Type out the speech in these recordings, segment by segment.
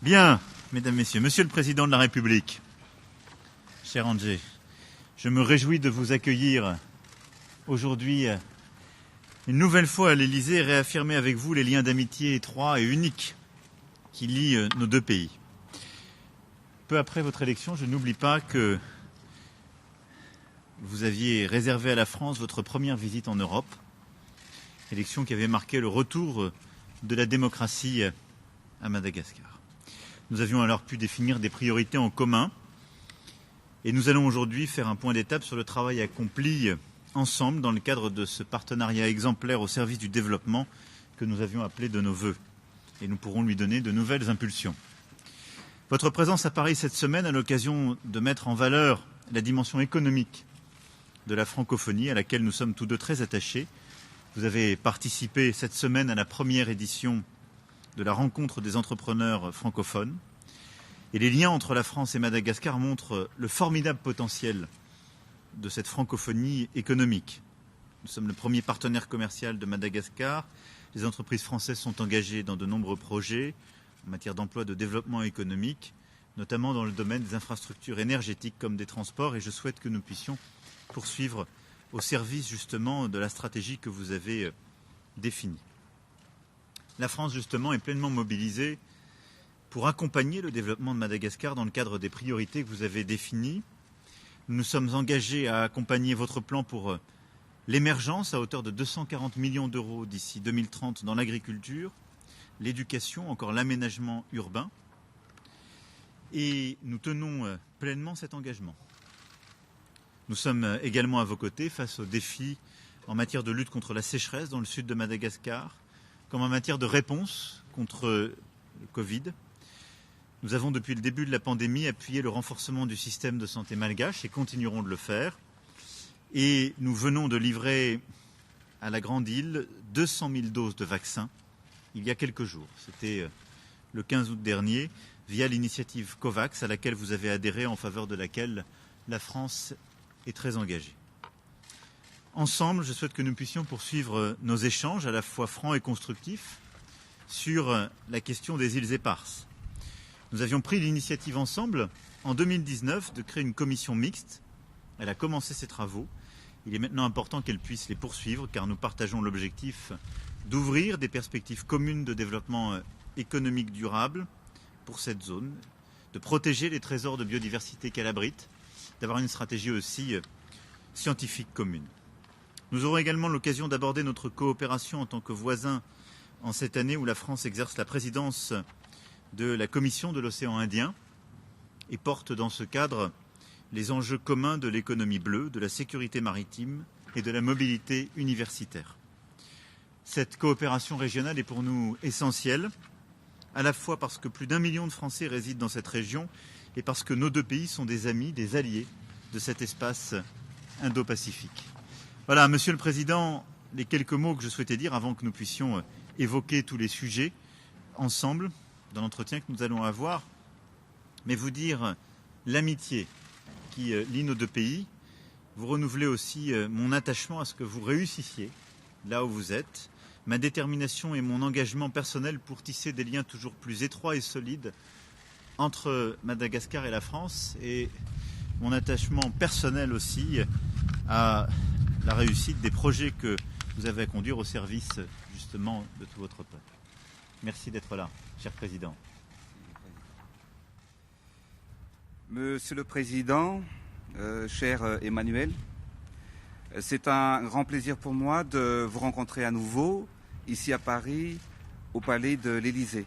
Bien, mesdames, messieurs, Monsieur le Président de la République, cher Andrzej, je me réjouis de vous accueillir aujourd'hui une nouvelle fois à l'Élysée et réaffirmer avec vous les liens d'amitié étroits et uniques qui lient nos deux pays. Peu après votre élection, je n'oublie pas que vous aviez réservé à la France votre première visite en Europe, élection qui avait marqué le retour de la démocratie à Madagascar. Nous avions alors pu définir des priorités en commun et nous allons aujourd'hui faire un point d'étape sur le travail accompli ensemble dans le cadre de ce partenariat exemplaire au service du développement que nous avions appelé de nos vœux. Et nous pourrons lui donner de nouvelles impulsions. Votre présence à Paris cette semaine a l'occasion de mettre en valeur la dimension économique de la francophonie à laquelle nous sommes tous deux très attachés. Vous avez participé cette semaine à la première édition de la rencontre des entrepreneurs francophones. Et les liens entre la France et Madagascar montrent le formidable potentiel de cette francophonie économique. Nous sommes le premier partenaire commercial de Madagascar. Les entreprises françaises sont engagées dans de nombreux projets en matière d'emploi, de développement économique, notamment dans le domaine des infrastructures énergétiques comme des transports. Et je souhaite que nous puissions poursuivre au service justement de la stratégie que vous avez définie. La France, justement, est pleinement mobilisée pour accompagner le développement de Madagascar dans le cadre des priorités que vous avez définies. Nous nous sommes engagés à accompagner votre plan pour l'émergence à hauteur de 240 millions d'euros d'ici 2030 dans l'agriculture, l'éducation, encore l'aménagement urbain. Et nous tenons pleinement cet engagement. Nous sommes également à vos côtés face aux défis en matière de lutte contre la sécheresse dans le sud de Madagascar, comme en matière de réponse contre le Covid. Nous avons, depuis le début de la pandémie, appuyé le renforcement du système de santé malgache et continuerons de le faire. Et nous venons de livrer à la Grande Île 200 000 doses de vaccins il y a quelques jours. C'était le 15 août dernier, via l'initiative COVAX, à laquelle vous avez adhéré, en faveur de laquelle la France est très engagée. Ensemble, je souhaite que nous puissions poursuivre nos échanges à la fois francs et constructifs sur la question des îles éparses. Nous avions pris l'initiative ensemble, en 2019, de créer une commission mixte. Elle a commencé ses travaux. Il est maintenant important qu'elle puisse les poursuivre, car nous partageons l'objectif d'ouvrir des perspectives communes de développement économique durable pour cette zone, de protéger les trésors de biodiversité qu'elle abrite, d'avoir une stratégie aussi scientifique commune. Nous aurons également l'occasion d'aborder notre coopération en tant que voisins en cette année où la France exerce la présidence de la Commission de l'océan Indien et porte dans ce cadre les enjeux communs de l'économie bleue, de la sécurité maritime et de la mobilité universitaire. Cette coopération régionale est pour nous essentielle, à la fois parce que plus d'1 million de Français résident dans cette région et parce que nos deux pays sont des amis, des alliés de cet espace Indo-Pacifique. Voilà, Monsieur le Président, les quelques mots que je souhaitais dire avant que nous puissions évoquer tous les sujets ensemble dans l'entretien que nous allons avoir, mais vous dire l'amitié qui lie nos deux pays, vous renouveler aussi mon attachement à ce que vous réussissiez là où vous êtes, ma détermination et mon engagement personnel pour tisser des liens toujours plus étroits et solides entre Madagascar et la France, et mon attachement personnel aussi à la réussite des projets que vous avez à conduire au service justement de tout votre peuple. Merci d'être là, cher Président. Monsieur le Président, cher Emmanuel, c'est un grand plaisir pour moi de vous rencontrer à nouveau ici à Paris, au Palais de l'Élysée.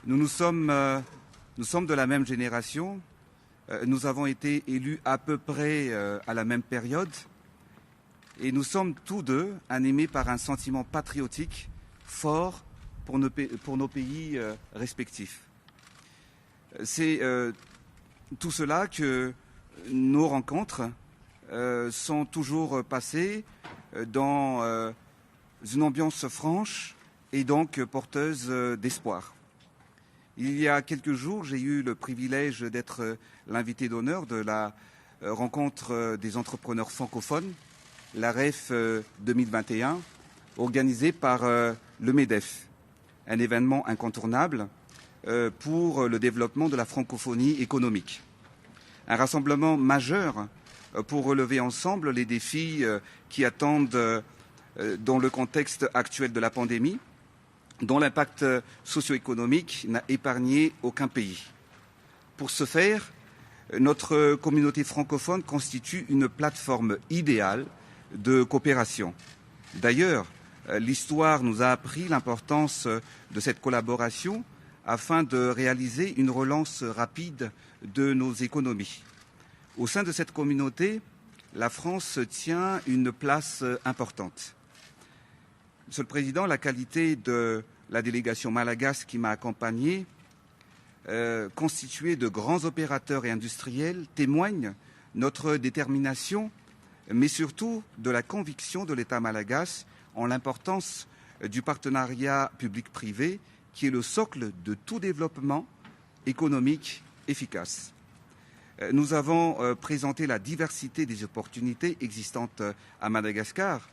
Nous sommes de la même génération. Nous avons été élus à peu près à la même période. Et nous sommes tous deux animés par un sentiment patriotique fort pour nos pays respectifs. C'est tout cela que nos rencontres sont toujours passées dans une ambiance franche et donc porteuse d'espoir. Il y a quelques jours, j'ai eu le privilège d'être l'invité d'honneur de la rencontre des entrepreneurs francophones, la REF 2021, organisée par le MEDEF, un événement incontournable pour le développement de la francophonie économique. Un rassemblement majeur pour relever ensemble les défis qui attendent dans le contexte actuel de la pandémie, dont l'impact socio-économique n'a épargné aucun pays. Pour ce faire, notre communauté francophone constitue une plateforme idéale de coopération. D'ailleurs, l'histoire nous a appris l'importance de cette collaboration afin de réaliser une relance rapide de nos économies. Au sein de cette communauté, la France tient une place importante. Monsieur le Président, la qualité de la délégation malagasy qui m'a accompagné, constituée de grands opérateurs et industriels, témoigne notre détermination, mais surtout de la conviction de l'État malagasy en l'importance du partenariat public-privé qui est le socle de tout développement économique efficace. Nous avons présenté la diversité des opportunités existantes à Madagascar,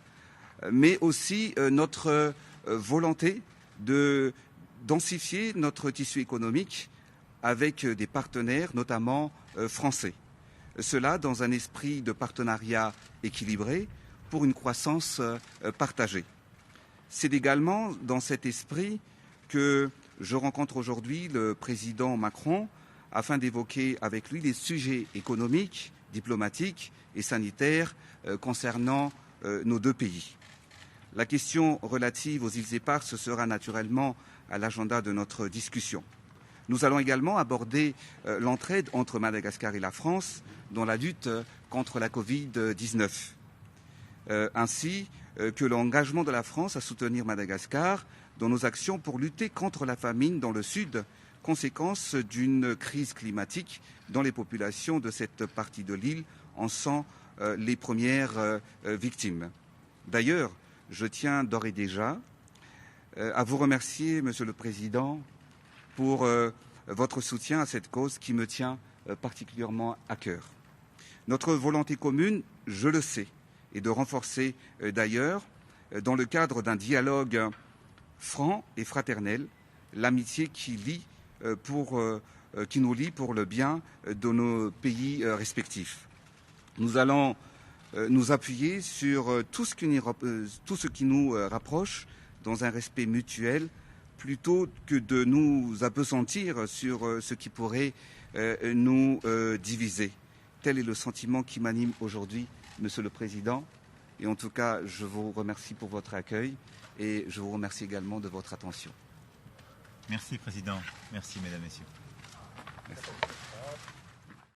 mais aussi notre volonté de densifier notre tissu économique avec des partenaires, notamment français. Cela dans un esprit de partenariat équilibré pour une croissance partagée. C'est également dans cet esprit que je rencontre aujourd'hui le président Macron afin d'évoquer avec lui les sujets économiques, diplomatiques et sanitaires concernant nos deux pays. La question relative aux îles éparses sera naturellement à l'agenda de notre discussion. Nous allons également aborder l'entraide entre Madagascar et la France dans la lutte contre la Covid-19, ainsi que l'engagement de la France à soutenir Madagascar dans nos actions pour lutter contre la famine dans le Sud, conséquence d'une crise climatique dont les populations de cette partie de l'île en sont les premières victimes. D'ailleurs, je tiens d'ores et déjà à vous remercier, Monsieur le Président, pour votre soutien à cette cause qui me tient particulièrement à cœur. Notre volonté commune, je le sais, est de renforcer d'ailleurs, dans le cadre d'un dialogue franc et fraternel, l'amitié qui nous lie pour le bien de nos pays respectifs. Nous allons nous appuyer sur tout ce qui nous rapproche dans un respect mutuel plutôt que de nous appesantir sur ce qui pourrait nous diviser. Tel est le sentiment qui m'anime aujourd'hui, Monsieur le Président. Et en tout cas, je vous remercie pour votre accueil et je vous remercie également de votre attention. Merci, Président. Merci, Mesdames, Messieurs. Merci.